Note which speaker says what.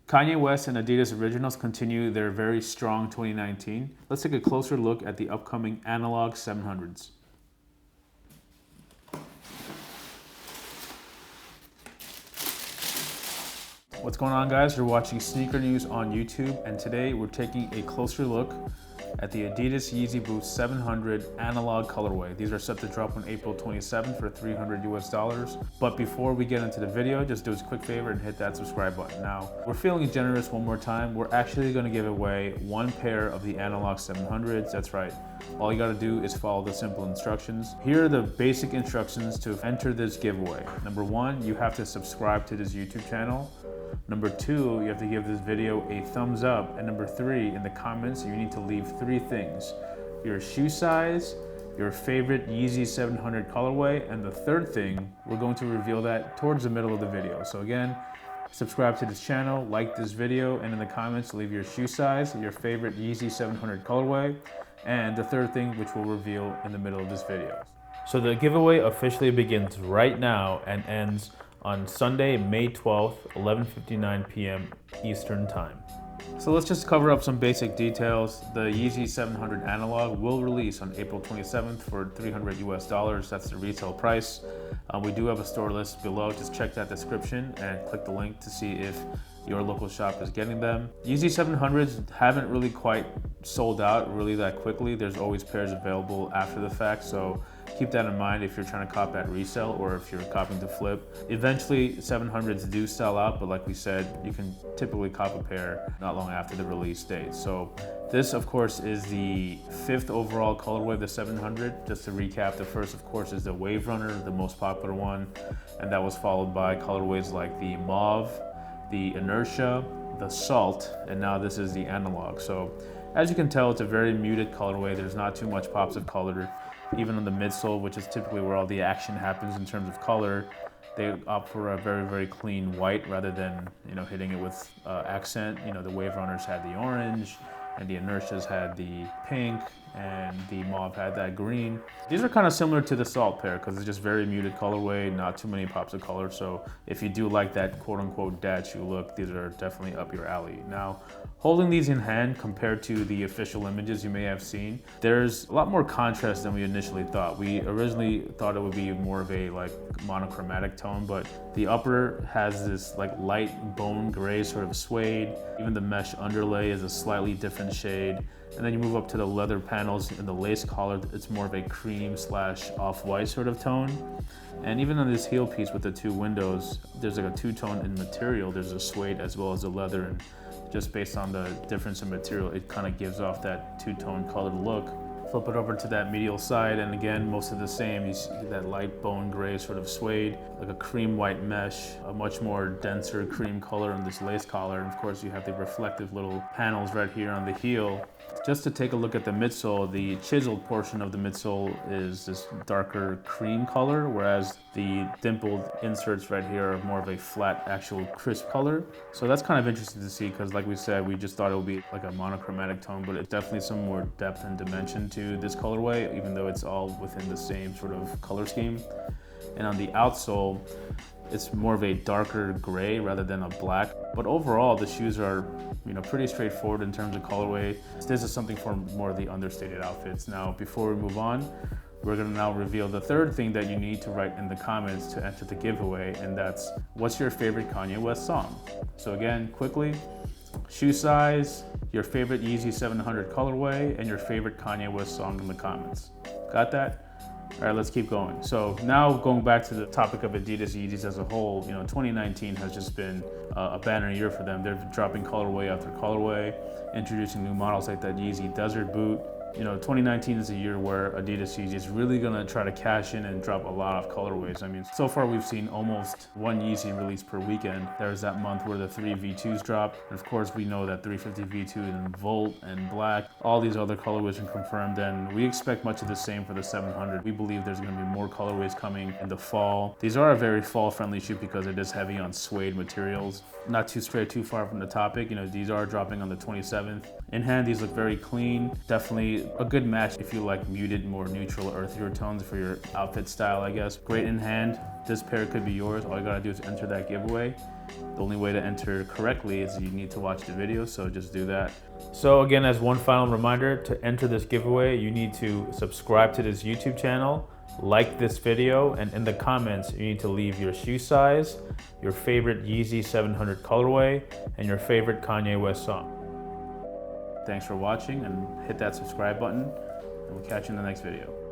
Speaker 1: Kanye West and Adidas Originals continue their very strong 2019. Let's take a closer look at the upcoming analog 700s. What's going on, guys? You're watching Sneaker News on YouTube, and today we're taking a closer look at the Adidas Yeezy Boost 700 analog colorway. These are set to drop on April 27th for $300 US. But before we get into the video, just do us a quick favor and hit that subscribe button. Now, we're feeling generous one more time. We're actually gonna give away one pair of the analog 700s. That's right. All you gotta do is follow the simple instructions. Here are the basic instructions to enter this giveaway. Number one, you have to subscribe to this YouTube channel. Number two, you have to give this video a thumbs up. And number three, in the comments, you need to leave three things: your shoe size, your favorite Yeezy 700 colorway, and the third thing, we're going to reveal that towards the middle of the video. So again, subscribe to this channel, like this video, and in the comments, leave your shoe size, your favorite Yeezy 700 colorway, and the third thing, which we'll reveal in the middle of this video. So the giveaway officially begins right now and ends on Sunday, May 12th, 11:59 p.m. Eastern Time. So let's just cover up some basic details. The Yeezy 700 analog will release on April 27th for $300 US. That's the retail price. We do have a store list below. Just check that description and click the link to see if your local shop is getting them. Yeezy 700s haven't really quite sold out really that quickly. There's always pairs available after the fact, so keep that in mind if you're trying to cop at resale or if you're copying to flip. Eventually 700s do sell out, but like we said, you can typically cop a pair not long after the release date. So this, of course, is the 5th overall colorway of the 700. Just to recap, the first, of course, is the Wave Runner, the most popular one, and that was followed by colorways like the Mauve, the Inertia, the Salt, and now this is the Analog. So as you can tell, it's a very muted colorway. There's not too much pops of color. Even on the midsole, which is typically where all the action happens in terms of color, they opt for a very, very clean white rather than, hitting it with accent. The Wave Runners had the orange, and the Inertias had the pink, and the Mauve had that green. These are kind of similar to the Salt pair because it's just very muted colorway, not too many pops of color. So if you do like that quote unquote dad shoe look, these are definitely up your alley. Now, holding these in hand compared to the official images you may have seen, there's a lot more contrast than we initially thought. We originally thought it would be more of a monochromatic tone, but the upper has this light bone gray sort of suede. Even the mesh underlay is a slightly different shade. And then you move up to the leather panels and the lace collar, it's more of a cream / off-white sort of tone. And even on this heel piece with the two windows, there's a two-tone in material. There's a suede as well as a leather, and just based on the difference in material, it kind of gives off that two-tone colored look. Flip it over to that medial side, and again, most of the same. You see that light bone gray sort of suede, like a cream white mesh, a much more denser cream color on this lace collar. And of course, you have the reflective little panels right here on the heel. Just to take a look at the midsole, the chiseled portion of the midsole is this darker cream color, whereas the dimpled inserts right here are more of a flat, actual crisp color. So that's kind of interesting to see because, like we said, we just thought it would be like a monochromatic tone, but it's definitely some more depth and dimension to this colorway, even though it's all within the same sort of color scheme. And on the outsole, it's more of a darker gray rather than a black. But overall, the shoes are, pretty straightforward in terms of colorway. This is something for more of the understated outfits. Now, before we move on, we're gonna now reveal the third thing that you need to write in the comments to enter the giveaway, and that's what's your favorite Kanye West song? So again, quickly, shoe size, your favorite Yeezy 700 colorway, and your favorite Kanye West song in the comments. Got that? All right, let's keep going. So now going back to the topic of Adidas Yeezys as a whole, 2019 has just been a banner year for them. They're dropping colorway after colorway, introducing new models like that Yeezy Desert Boot. 2019 is a year where Adidas Yeezy is really gonna try to cash in and drop a lot of colorways. I mean, so far we've seen almost one Yeezy release per weekend. There's that month where the 3 V2s dropped. And of course, we know that 350 V2 and Volt and Black, all these other colorways are confirmed, and we expect much of the same for the 700. We believe there's gonna be more colorways coming in the fall. These are a very fall-friendly shoe because it is heavy on suede materials. Not to stray too far from the topic, these are dropping on the 27th. In hand, these look very clean. Definitely a good match if you like muted, more neutral, earthier tones for your outfit style, I guess. Great in hand. This pair could be yours. All you gotta do is enter that giveaway. The only way to enter correctly is you need to watch the video, so just do that. So again, as one final reminder, to enter this giveaway, you need to subscribe to this YouTube channel, like this video, and in the comments, you need to leave your shoe size, your favorite Yeezy 700 colorway, and your favorite Kanye West song. Thanks for watching, and hit that subscribe button, and we'll catch you in the next video.